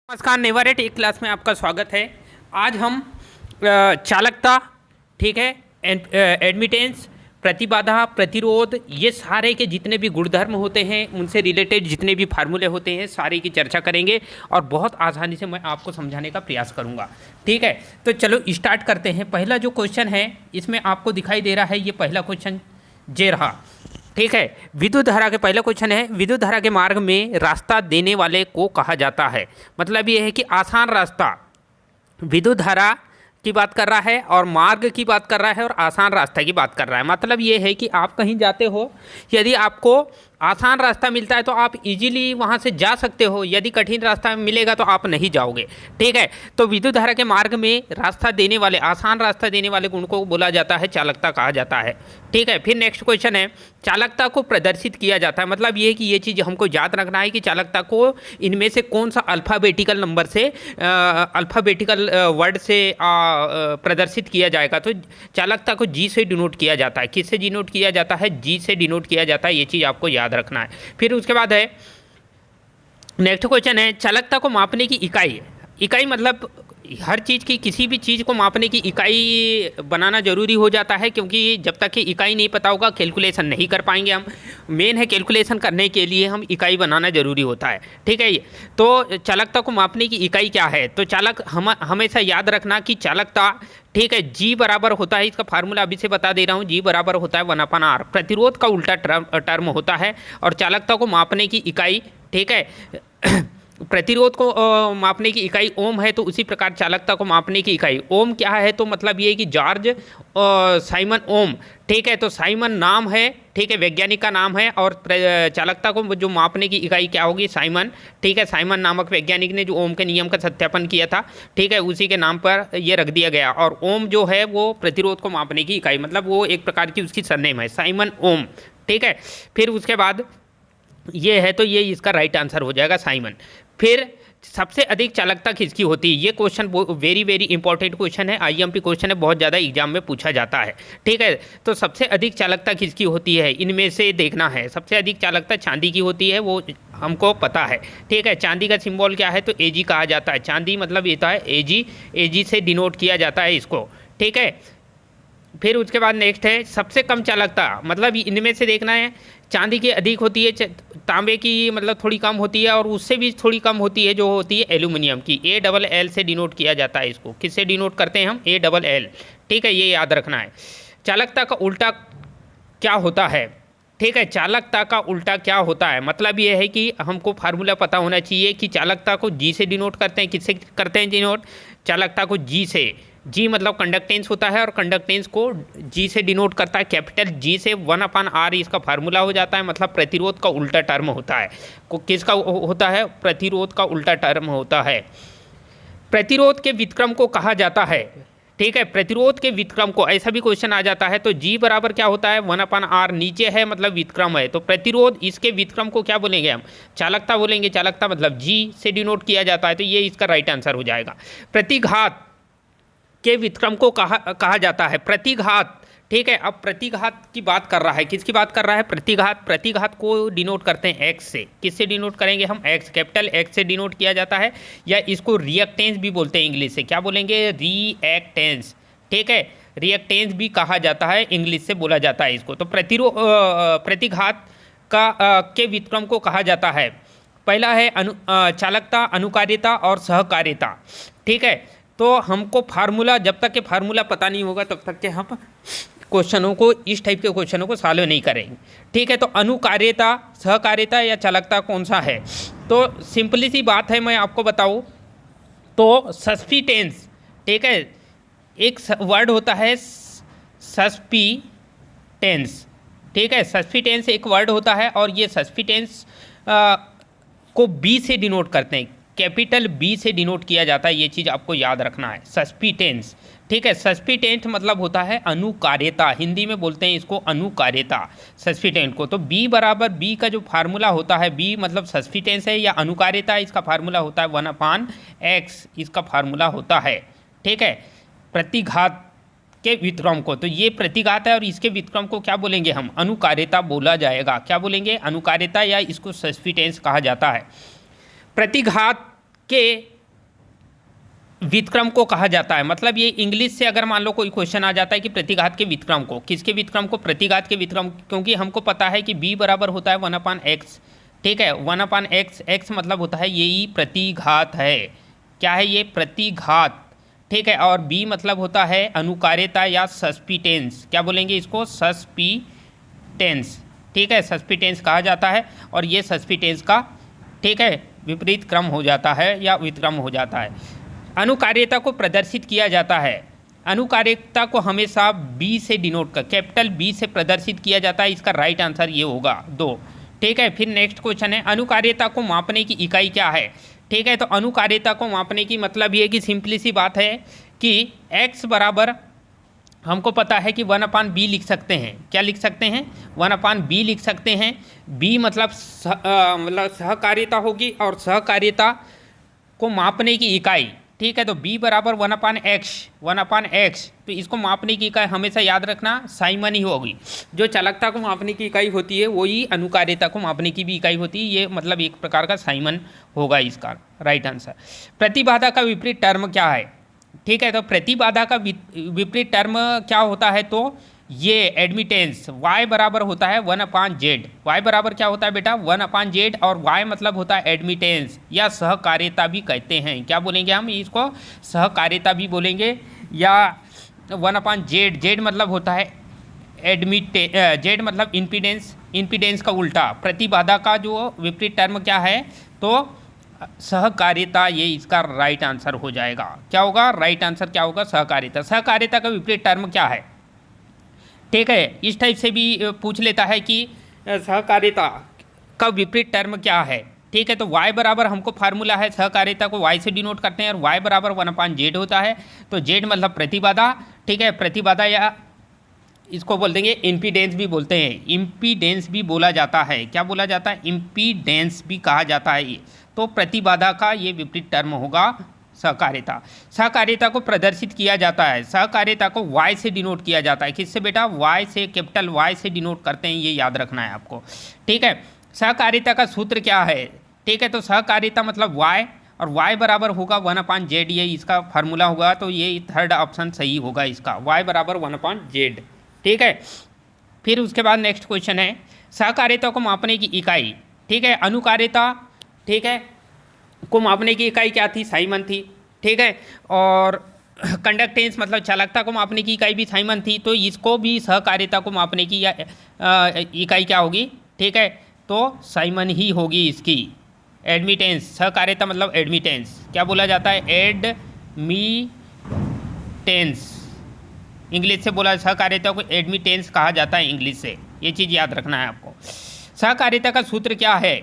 नमस्कार, never eight एक class में आपका स्वागत है। आज हम चालकता, ठीक है, एडमिटेंस, प्रतिबाधा, प्रतिरोध, ये सारे के जितने भी गुणधर्म होते हैं उनसे रिलेटेड जितने भी फार्मूले होते हैं सारे की चर्चा करेंगे और बहुत आसानी से मैं आपको समझाने का प्रयास करूंगा। ठीक है, तो चलो स्टार्ट करते हैं। पहला जो क्वेश्चन है इसमें आपको दिखाई दे रहा है, ये पहला क्वेश्चन जे रहा। ठीक है, विद्युत धारा के पहला क्वेश्चन है, विद्युत धारा के मार्ग में रास्ता देने वाले को कहा जाता है। मतलब ये है कि आसान रास्ता, विद्युत धारा की बात कर रहा है और मार्ग की बात कर रहा है और आसान रास्ता की बात कर रहा है। मतलब ये है कि आप कहीं जाते हो, यदि आपको आसान रास्ता मिलता है तो आप इजीली वहाँ से जा सकते हो, यदि कठिन रास्ता मिलेगा तो आप नहीं जाओगे। ठीक है, तो विद्युत धारा के मार्ग में रास्ता देने वाले, आसान रास्ता देने वाले गुण को बोला जाता है चालकता कहा जाता है। ठीक है, फिर नेक्स्ट क्वेश्चन है, चालकता को प्रदर्शित किया जाता है। मतलब ये है कि ये चीज़ हमको याद रखना है कि चालकता को इनमें से कौन सा अल्फ़ाबेटिकल नंबर से, अल्फ़ाबेटिकल वर्ड से प्रदर्शित किया जाएगा। तो चालकता को जी से डिनोट किया जाता है। किससे डिनोट किया जाता है? जी से डिनोट किया जाता है। ये चीज़ आपको याद रखना है। फिर उसके बाद है नेक्स्ट क्वेश्चन है, चालकता को मापने की इकाई। इकाई मतलब हर चीज़ की, किसी भी चीज़ को मापने की इकाई बनाना जरूरी हो जाता है, क्योंकि जब तक कि इकाई नहीं पता होगा कैलकुलेशन नहीं कर पाएंगे हम। मेन है कैलकुलेशन करने के लिए हम इकाई बनाना जरूरी होता है। ठीक है, तो चालकता को मापने की इकाई क्या है? तो चालक हमेशा याद रखना कि चालकता, ठीक है, जी बराबर होता है, इसका फार्मूला अभी से बता दे रहा हूँ, जी बराबर होता है 1/r। प्रतिरोध का उल्टा टर्म होता है और चालकता को मापने की इकाई, ठीक है, प्रतिरोध को मापने की इकाई ओम है, तो उसी प्रकार चालकता को मापने की इकाई ओम क्या है? तो मतलब ये है कि जॉर्ज साइमन ओम। ठीक है, तो साइमन नाम है, ठीक है, वैज्ञानिक का नाम है, और चालकता को जो मापने की इकाई क्या होगी? साइमन। ठीक है, साइमन नामक वैज्ञानिक ने जो ओम के नियम का सत्यापन किया था, ठीक है, उसी के नाम पर ये रख दिया गया। और ओम जो है वो प्रतिरोध को मापने की इकाई, मतलब वो एक प्रकार की उसकी सरनेम है, साइमन ओम। ठीक है, फिर उसके बाद ये है, तो ये इसका राइट आंसर हो जाएगा, साइमन। फिर सबसे अधिक चालकता किसकी होती है? ये question very very important question है, आईएमपी क्वेश्चन है, बहुत ज़्यादा एग्जाम में पूछा जाता है। ठीक है, तो सबसे अधिक चालकता किसकी होती है? इनमें से देखना है। सबसे अधिक चालकता चांदी की होती है, वो हमको पता है। ठीक है, चांदी का सिंबल क्या है? तो एजी कहा जाता है। चांदी मतलब ये है एजी, एजी से डिनोट किया जाता है इसको। ठीक है, फिर उसके बाद नेक्स्ट है सबसे कम चालकता। मतलब इनमें से देखना है, चांदी की अधिक होती है, तांबे की मतलब थोड़ी कम होती है, और उससे भी थोड़ी कम होती है जो होती है एल्यूमिनियम की। ALL से डिनोट किया जाता है इसको। किससे डिनोट करते हैं हम? ALL। ठीक है, ये याद रखना है। चालकता का उल्टा क्या होता है? ठीक है, चालकता का उल्टा क्या होता है? मतलब ये है कि हमको फार्मूला पता होना चाहिए कि चालकता को जी से डिनोट करते हैं। किससे करते हैं डिनोट? चालकता को जी से। जी मतलब कंडक्टेंस होता है, और कंडक्टेंस को जी से डिनोट करता है, कैपिटल जी से। 1/r इसका फार्मूला हो जाता है। मतलब प्रतिरोध का उल्टा टर्म होता है। किसका होता है? प्रतिरोध का उल्टा टर्म होता है। प्रतिरोध के व्युत्क्रम को कहा जाता है। ठीक है, प्रतिरोध के व्युत्क्रम को, ऐसा भी क्वेश्चन आ जाता है। तो जी बराबर क्या होता है? 1/r। नीचे है मतलब व्युत्क्रम है, तो प्रतिरोध, इसके व्युत्क्रम को क्या बोलेंगे हम? चालकता बोलेंगे। चालकता मतलब जी से डिनोट किया जाता है, तो ये इसका राइट आंसर हो जाएगा। प्रतिघात के व्युत्क्रम को कहा जाता है प्रतिघात। ठीक है, अब प्रतिघात की बात कर रहा है। किसकी बात कर रहा है? प्रतिघात। प्रतिघात को डिनोट करते हैं एक्स से। किससे डिनोट करेंगे हम? एक्स, कैपिटल एक्स से डिनोट किया जाता है, या इसको रिएक्टेंस भी बोलते हैं इंग्लिश से। क्या बोलेंगे? रिएक्टेंस। ठीक है, रिएक्टेंस भी कहा जाता है, इंग्लिश से बोला जाता है इसको। तो प्रतिघात के व्युत्क्रम को कहा जाता है। पहला है चालकता, अनुकार्यता और सहकार्यता। ठीक है, तो हमको फार्मूला, जब तक के फार्मूला पता नहीं होगा तब तक के हम क्वेश्चनों को, इस टाइप के क्वेश्चनों को सॉल्व नहीं करेंगे। ठीक है, तो अनुकार्यता, सहकार्यता या चालकता कौन सा है? तो सिंपली सी बात है, मैं आपको बताऊं तो सस्पिटेंस। ठीक है, एक वर्ड होता है सस्पिटेंस। ठीक है, सस्पिटेंस एक वर्ड होता है, और ये सस्पिटेंस को बी से डिनोट करते हैं, कैपिटल बी से डिनोट किया जाता है। ये चीज़ आपको याद रखना है, सस्पिटेंस। ठीक है, सस्पिटेंट मतलब होता है अनुकार्यता, हिंदी में बोलते हैं इसको अनुकार्यता, सस्पिटेंट को। तो बी बराबर, बी का जो फार्मूला होता है, बी मतलब सस्पिटेंस है या अनुकार्यता, इसका फार्मूला होता है 1/x, इसका फार्मूला होता है। ठीक है, प्रतिघात के व्युत्क्रम को, तो ये प्रतिघात है और इसके व्युत्क्रम को क्या बोलेंगे हम? अनुकार्यता बोला जाएगा। क्या बोलेंगे? अनुकार्यता, या इसको सस्पिटेंस कहा जाता है। प्रतिघात के व्युत्क्रम को कहा जाता है। मतलब ये इंग्लिश से अगर मान लो कोई क्वेश्चन आ जाता है कि प्रतिघात के व्युत्क्रम को, किसके व्युत्क्रम को, प्रतिघात के व्युत्क्रम, क्योंकि हमको पता है कि b बराबर होता है 1/x, ठीक है, 1/x, x मतलब होता है यही प्रतिघात है, क्या है ये, प्रतिघात, ठीक है, और b मतलब होता है अनुकार्यता या सस्पिटेंस, क्या बोलेंगे इसको, सस्पिटेंस, ठीक है, सस्पिटेंस कहा जाता है, और ये सस्पिटेंस का, ठीक है, विपरीत क्रम हो जाता है या व्युत्क्रम हो जाता है। अनुकार्यता को प्रदर्शित किया जाता है, अनुकार्यता को हमेशा बी से डिनोट कर, कैपिटल बी से प्रदर्शित किया जाता है, इसका राइट आंसर ये होगा 2, ठीक है। फिर नेक्स्ट क्वेश्चन है, अनुकार्यता को मापने की इकाई क्या है, ठीक है। तो अनुकार्यता को मापने की मतलब ये है कि सिंपली सी बात है कि x बराबर हमको पता है कि 1/b लिख सकते हैं, क्या लिख सकते हैं, 1/b लिख सकते हैं, b मतलब मतलब सहकार्यता होगी, और सहकार्यता को मापने की इकाई, ठीक है, तो b बराबर 1/x, तो इसको मापने की इकाई हमेशा याद रखना साइमन ही होगी। जो चालकता को मापने की इकाई होती है वही अनुकार्यता को मापने की भी इकाई होती है, ये मतलब एक प्रकार का साइमन होगा इसका राइट आंसर। प्रतिबाधा का विपरीत टर्म क्या है, ठीक है, तो प्रतिबाधा का विपरीत टर्म क्या होता है, तो ये एडमिटेंस y बराबर होता है 1/z, y बराबर क्या होता है बेटा 1/z, और y मतलब होता है एडमिटेंस या सहकार्यता भी कहते हैं, क्या बोलेंगे हम इसको, सहकार्यता भी बोलेंगे, या 1/z, z मतलब होता है z मतलब इम्पीडेंस, इम्पीडेंस का उल्टा, प्रतिबाधा का जो विपरीत टर्म क्या है, तो सहकार्यता, ये इसका राइट आंसर हो जाएगा, क्या होगा, राइट आंसर क्या होगा, सहकार्यता। सहकार्यता का विपरीत टर्म क्या है, ठीक है, इस टाइप से भी पूछ लेता है कि सहकार्यता का विपरीत टर्म क्या है, ठीक है, तो y बराबर हमको फार्मूला है, सहकार्यता को y से डिनोट करते हैं, और y बराबर 1/z होता है, तो z मतलब प्रतिबाधा, ठीक है, प्रतिबाधा या इसको बोल देंगे इम्पीडेंस भी बोलते हैं, इम्पीडेंस भी बोला जाता है, क्या बोला जाता है, इम्पीडेंस भी कहा जाता है ये, तो प्रतिबाधा का ये विपरीत टर्म होगा सहकार्यता। सहकार्यता को प्रदर्शित किया जाता है, सहकार्यता को y से डिनोट किया जाता है, किससे बेटा, y से, कैपिटल y से डिनोट करते हैं, ये याद रखना है आपको, ठीक है। सहकार्यता का सूत्र क्या है, ठीक है, तो सहकार्यता मतलब y, और y बराबर होगा 1/z, ये इसका फार्मूला होगा, तो ये थर्ड ऑप्शन सही होगा इसका, y बराबर 1/z, ठीक है। फिर उसके बाद नेक्स्ट क्वेश्चन है, सहकार्यता को मापने की इकाई, ठीक है, अनुकार्यता, ठीक है, को मापने की इकाई क्या थी, साइमन थी, ठीक है, और कंडक्टेंस मतलब चालकता को मापने की इकाई भी साइमन थी, तो इसको भी सहकार्यता को मापने की इकाई क्या होगी, ठीक है, तो साइमन ही होगी इसकी। एडमिटेंस, सहकार्यता मतलब एडमिटेंस, क्या बोला जाता है, एडमिटेंस, इंग्लिश से बोला, सहकार्यता को एडमिटेंस कहा जाता है इंग्लिश से, ये चीज़ याद रखना है आपको। सहकार्यता का सूत्र क्या है,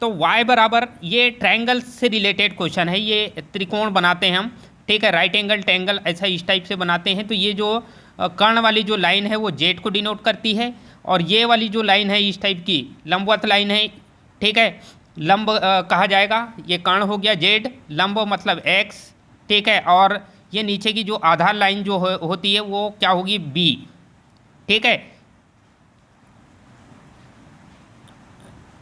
तो y बराबर, ये ट्रायंगल से रिलेटेड क्वेश्चन है, ये त्रिकोण बनाते हैं हम, ठीक है, राइट एंगल ट्रायंगल ऐसा इस टाइप से बनाते हैं, तो ये जो कर्ण वाली जो लाइन है वो z को डिनोट करती है, और ये वाली जो लाइन है इस टाइप की लंबवत लाइन है, ठीक है, लंब कहा जाएगा, ये कर्ण हो गया z, लंब मतलब x, ठीक है, और ये नीचे की जो आधार लाइन जो होती है वो क्या होगी, b, ठीक है,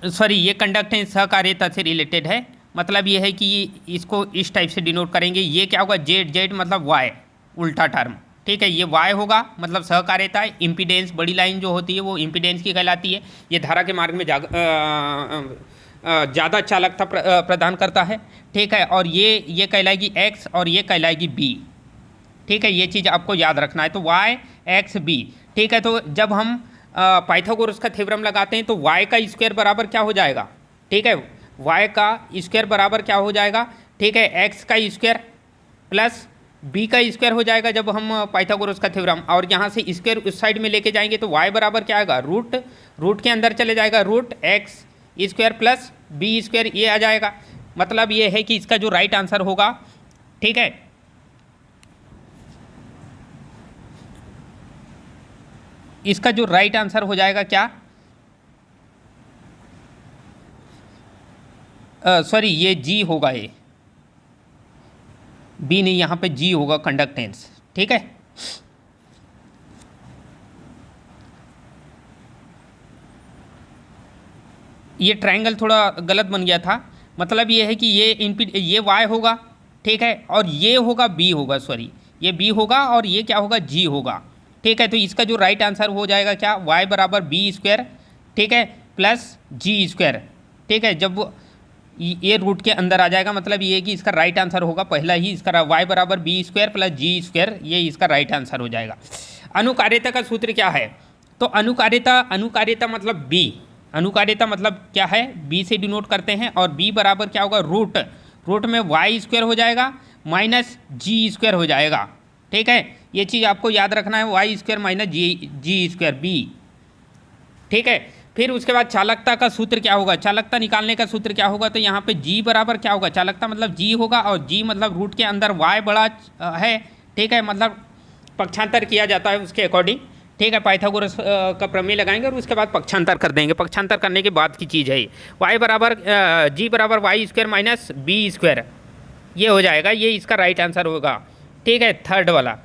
सॉरी, ये कंडक्टेंस सहकार्यता से रिलेटेड है, मतलब ये है कि इसको इस टाइप से डिनोट करेंगे, ये क्या होगा, जेड, जेड मतलब y, उल्टा टर्म, ठीक है, ये y होगा मतलब सहकार्यता, इम्पीडेंस बड़ी लाइन जो होती है वो इम्पीडेंस की कहलाती है, ये धारा के मार्ग में ज़्यादा चालकता प्रदान करता है, ठीक है, और ये कहलाएगी x और ये कहलाएगी b, ठीक है, ये चीज़ आपको याद रखना है, तो y x b, ठीक है, तो जब हम पाइथागोरस का थ्योरम लगाते हैं तो y का स्क्वायर बराबर क्या हो जाएगा, ठीक है, y का स्क्वायर बराबर क्या हो जाएगा, ठीक है, x का स्क्वायर प्लस b का स्क्वायर हो जाएगा जब हम पाइथागोरस का थ्योरम, और यहाँ से स्क्वायर उस साइड में लेके जाएंगे तो y बराबर क्या आएगा, रूट के अंदर चले जाएगा, root x square plus b square, ये आ जाएगा, मतलब ये है कि इसका जो राइट आंसर होगा, ठीक है, इसका जो राइट आंसर हो जाएगा क्या, सॉरी ये जी होगा, ये बी नहीं, यहाँ पे जी होगा, कंडक्टेंस, ठीक है। ये ट्रायंगल थोड़ा गलत बन गया था, मतलब ये है कि ये y होगा, ठीक है, और ये होगा बी होगा, सॉरी ये बी होगा और ये क्या होगा, जी होगा। ठीक है, तो इसका जो राइट आंसर हो जाएगा क्या, वाई बराबर बी स्क्वायर, ठीक है, प्लस जी स्क्वायर। ठीक है, जब ये रूट के अंदर आ जाएगा मतलब ये कि इसका राइट आंसर होगा पहला ही, इसका वाई बराबर बी स्क्वायर प्लस जी स्क्वायर, ये इसका राइट आंसर हो जाएगा। अनुकार्यता का सूत्र क्या है, तो अनुकार्यता मतलब बी, अनुकार्यता मतलब क्या है, बी से डिनोट करते हैं, और बी बराबर क्या होगा, रूट में वाई स्क्वायर हो जाएगा माइनस जी स्क्वायर हो जाएगा। ठीक है, ये चीज़ आपको याद रखना है, वाई स्क्वायर माइनस जी स्क्वायर बी। ठीक है, फिर उसके बाद चालकता का सूत्र क्या होगा, चालकता निकालने का सूत्र क्या होगा, तो यहाँ पे जी बराबर क्या होगा, चालकता मतलब जी होगा, और जी मतलब रूट के अंदर वाई बड़ा है। ठीक है, मतलब पक्षांतर किया जाता है उसके अकॉर्डिंग। ठीक है, पाइथागोरस का प्रमेय लगाएंगे और उसके बाद पक्षांतर कर देंगे, पक्षांतर करने के बाद की चीज़ है ये। वाई बराबर जी बराबर y square minus b square, ये हो जाएगा, ये इसका राइट आंसर होगा। ठीक है, थर्ड वाला।